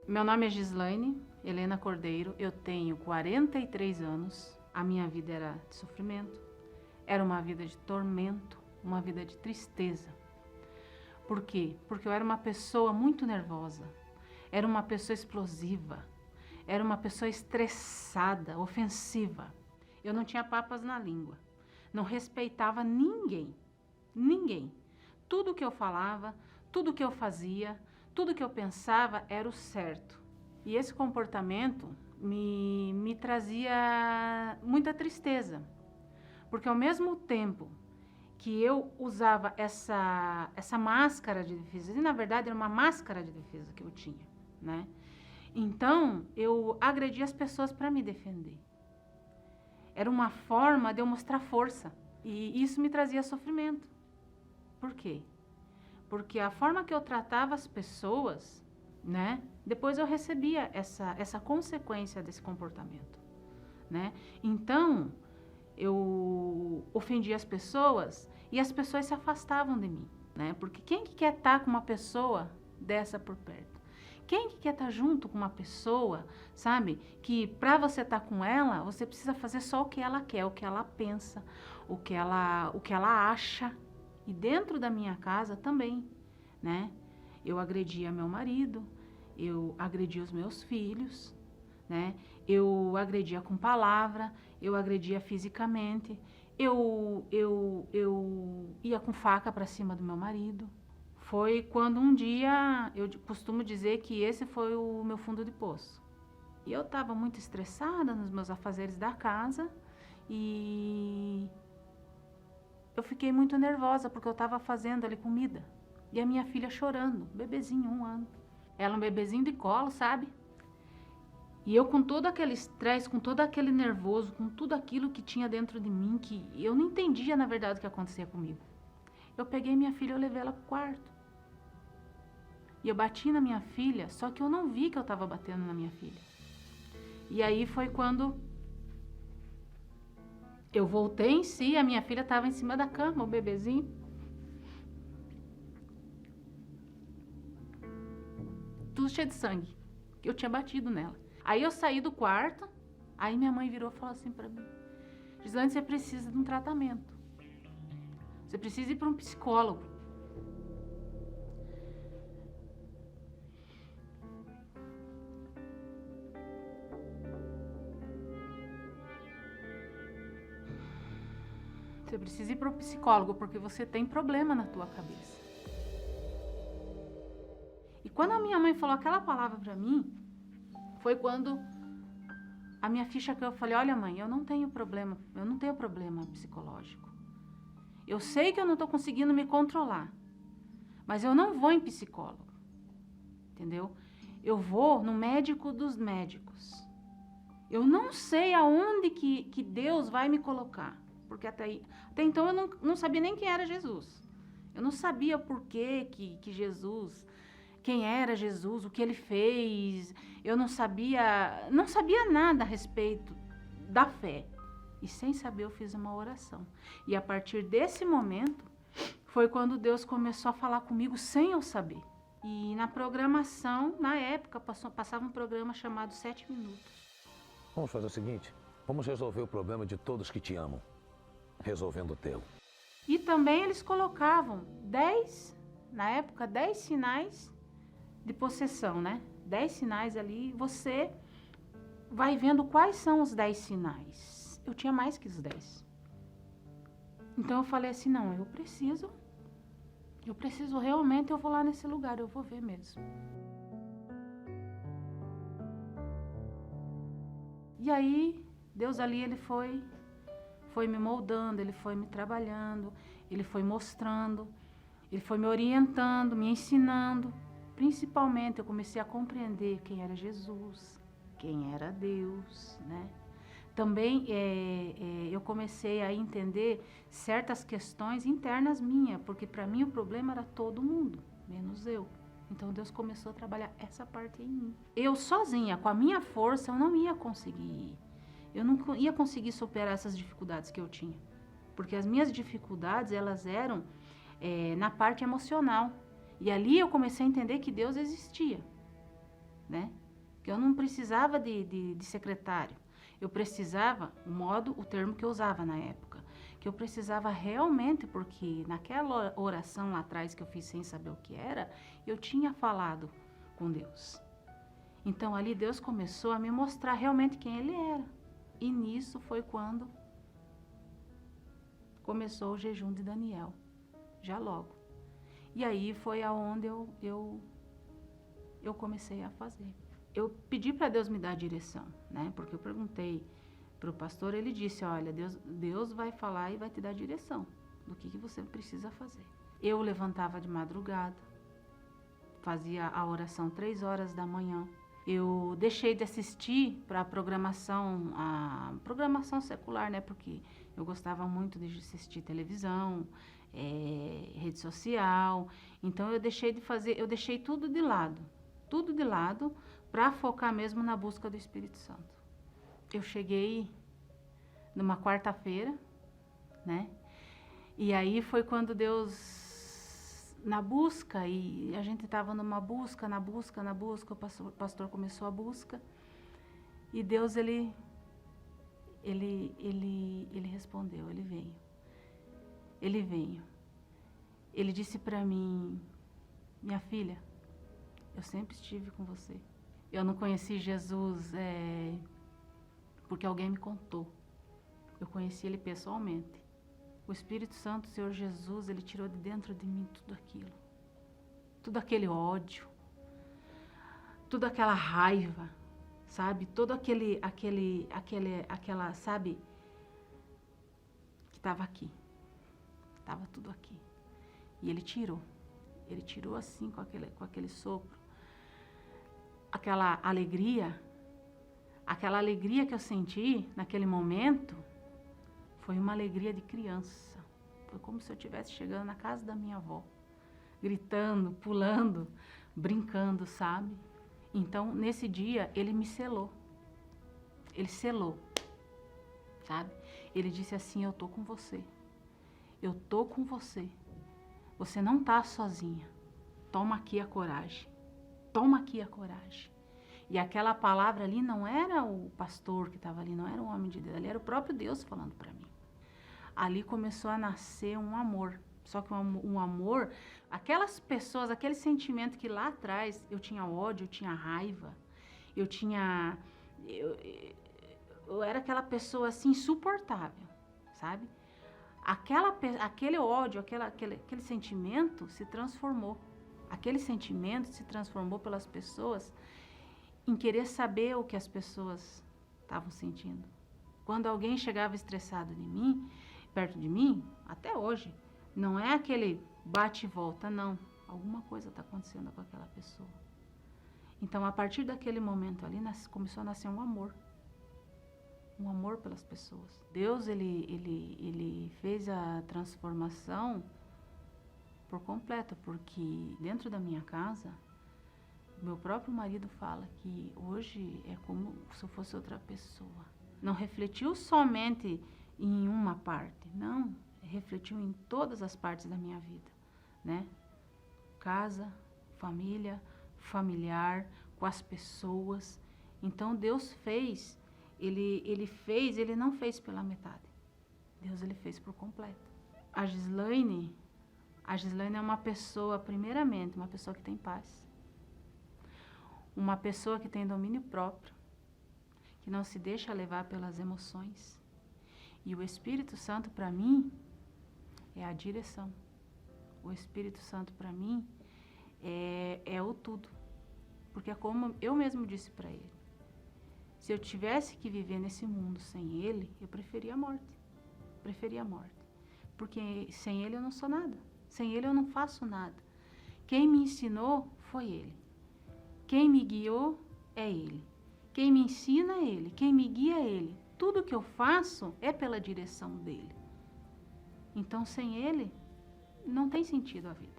Meu nome é Gislaine Helena Cordeiro, eu tenho 43 anos. A minha vida era de sofrimento, era uma vida de tormento, uma vida de tristeza. Por quê? Porque eu era uma pessoa muito nervosa, era uma pessoa explosiva, era uma pessoa estressada, ofensiva. Eu não tinha papas na língua, não respeitava ninguém, ninguém. Tudo que eu falava, tudo que eu fazia, tudo que eu pensava era o certo. E esse comportamento me trazia muita tristeza, porque ao mesmo tempo que eu usava essa máscara de defesa, e na verdade era uma máscara de defesa que eu tinha, né? Então eu agredia as pessoas para me defender. Era uma forma de eu mostrar força, e isso me trazia sofrimento. Por quê? Porque a forma que eu tratava as pessoas, né? Depois eu recebia essa consequência desse comportamento, né? Então, eu ofendia as pessoas e as pessoas se afastavam de mim, né? Porque quem que quer estar com uma pessoa dessa por perto? Quem que quer estar junto com uma pessoa, sabe? Que para você estar com ela, você precisa fazer só o que ela quer, o que ela pensa, o que ela acha. E dentro da minha casa também, né? Eu agredia meu marido, eu agredia os meus filhos, né? Eu agredia com palavra, eu agredia fisicamente, eu ia com faca para cima do meu marido. Foi quando um dia, eu costumo dizer que esse foi o meu fundo de poço. E eu estava muito estressada nos meus afazeres da casa e eu fiquei muito nervosa porque eu estava fazendo ali comida. E a minha filha chorando, bebezinho, 1 ano. Ela um bebezinho de colo, sabe? E eu com todo aquele estresse, com todo aquele nervoso, com tudo aquilo que tinha dentro de mim, que eu não entendia na verdade o que acontecia comigo. Eu peguei minha filha e eu levei ela pro quarto. E eu bati na minha filha, só que eu não vi que eu estava batendo na minha filha. E aí foi quando eu voltei em si, a minha filha estava em cima da cama, o bebezinho. Tudo cheio de sangue, que eu tinha batido nela. Aí eu saí do quarto, aí minha mãe virou e falou assim pra mim: Gislaine, você precisa de um tratamento. Você precisa ir para um psicólogo. Você precisa ir para um psicólogo porque você tem problema na tua cabeça. E quando a minha mãe falou aquela palavra pra mim, foi quando a minha ficha caiu. Eu falei: olha mãe, eu não tenho problema psicológico. Eu sei que eu não estou conseguindo me controlar, mas eu não vou em psicólogo, entendeu? Eu vou no médico dos médicos. Eu não sei aonde que Deus vai me colocar, porque até então eu não sabia nem quem era Jesus. Eu não sabia por que Jesus, quem era Jesus, o que ele fez. Eu não sabia nada a respeito da fé. E sem saber eu fiz uma oração. E a partir desse momento foi quando Deus começou a falar comigo sem eu saber. E na programação, na época, passava um programa chamado 7 Minutos. Vamos fazer o seguinte, vamos resolver o problema de todos que te amam, resolvendo o teu. E também eles colocavam 10 sinais de possessão, né? 10 sinais ali, você vai vendo quais são os 10 sinais. Eu tinha mais que os 10. Então eu falei assim, não, eu preciso realmente, eu vou lá nesse lugar, eu vou ver mesmo. E aí, Deus ali, ele foi me moldando, ele foi me trabalhando, ele foi mostrando, ele foi me orientando, me ensinando. Principalmente eu comecei a compreender quem era Jesus, quem era Deus, né? Também eu comecei a entender certas questões internas minhas, porque para mim o problema era todo mundo, menos eu. Então Deus começou a trabalhar essa parte em mim. Eu sozinha, com a minha força, eu não ia conseguir. Eu não ia conseguir superar essas dificuldades que eu tinha. Porque as minhas dificuldades, elas eram na parte emocional. E ali eu comecei a entender que Deus existia, né? que eu não precisava de secretário. Eu precisava, o termo que eu usava na época, que eu precisava realmente, porque naquela oração lá atrás que eu fiz sem saber o que era, eu tinha falado com Deus. Então ali Deus começou a me mostrar realmente quem Ele era. E nisso foi quando começou o jejum de Daniel, já logo. E aí foi aonde eu comecei a fazer. Eu pedi para Deus me dar direção, né? Porque eu perguntei para o pastor, ele disse, olha, Deus vai falar e vai te dar direção do que você precisa fazer. Eu levantava de madrugada, fazia a oração 3 horas da manhã. Eu deixei de assistir para a programação secular, né? Porque eu gostava muito de assistir televisão, rede social. Então eu deixei tudo de lado para focar mesmo na busca do Espírito Santo. Eu cheguei numa quarta-feira, né? E aí foi quando Deus, na busca, e a gente estava numa busca, o pastor começou a busca, e Deus, ele respondeu, ele veio. Ele disse para mim, minha filha, eu sempre estive com você. Eu não conheci Jesus porque alguém me contou. Eu conheci Ele pessoalmente. O Espírito Santo, o Senhor Jesus, Ele tirou de dentro de mim tudo aquilo. Tudo aquele ódio. Tudo aquela raiva, sabe? Todo aquela, sabe? Que estava aqui. Estava tudo aqui. E Ele tirou. Ele tirou assim, com aquele sopro. Aquela alegria que eu senti naquele momento, foi uma alegria de criança. Foi como se eu estivesse chegando na casa da minha avó, gritando, pulando, brincando, sabe? Então, nesse dia, ele me selou. Ele selou, sabe? Ele disse assim, eu tô com você. Eu tô com você. Você não tá sozinha. Toma aqui a coragem. Toma aqui a coragem. E aquela palavra ali não era o pastor que estava ali, não era o homem de Deus, ali era o próprio Deus falando para mim. Ali começou a nascer um amor. Só que um amor, aquelas pessoas, aquele sentimento que lá atrás eu tinha ódio, eu tinha raiva, eu era aquela pessoa assim insuportável, sabe? Aquele ódio, aquele sentimento se transformou. Aquele sentimento se transformou pelas pessoas em querer saber o que as pessoas estavam sentindo. Quando alguém chegava estressado perto de mim, até hoje, não é aquele bate e volta, não. Alguma coisa está acontecendo com aquela pessoa. Então, a partir daquele momento ali, começou a nascer um amor. Um amor pelas pessoas. Deus, ele fez a transformação por completo, porque dentro da minha casa, meu próprio marido fala que hoje é como se eu fosse outra pessoa. Não refletiu somente em uma parte, não, refletiu em todas as partes da minha vida, né? Casa, família, familiar, com as pessoas. Então Deus fez, ele não fez pela metade. Deus, ele fez por completo. A Gislaine é uma pessoa, primeiramente, uma pessoa que tem paz. Uma pessoa que tem domínio próprio, que não se deixa levar pelas emoções. E o Espírito Santo, para mim, é a direção. O Espírito Santo, para mim, é o tudo. Porque é como eu mesmo disse para ele. Se eu tivesse que viver nesse mundo sem ele, eu preferia a morte. Preferia a morte. Porque sem ele eu não sou nada. Sem ele eu não faço nada. Quem me ensinou foi ele. Quem me guiou é ele. Quem me ensina é ele. Quem me guia é ele. Tudo que eu faço é pela direção dele. Então, sem ele, não tem sentido a vida.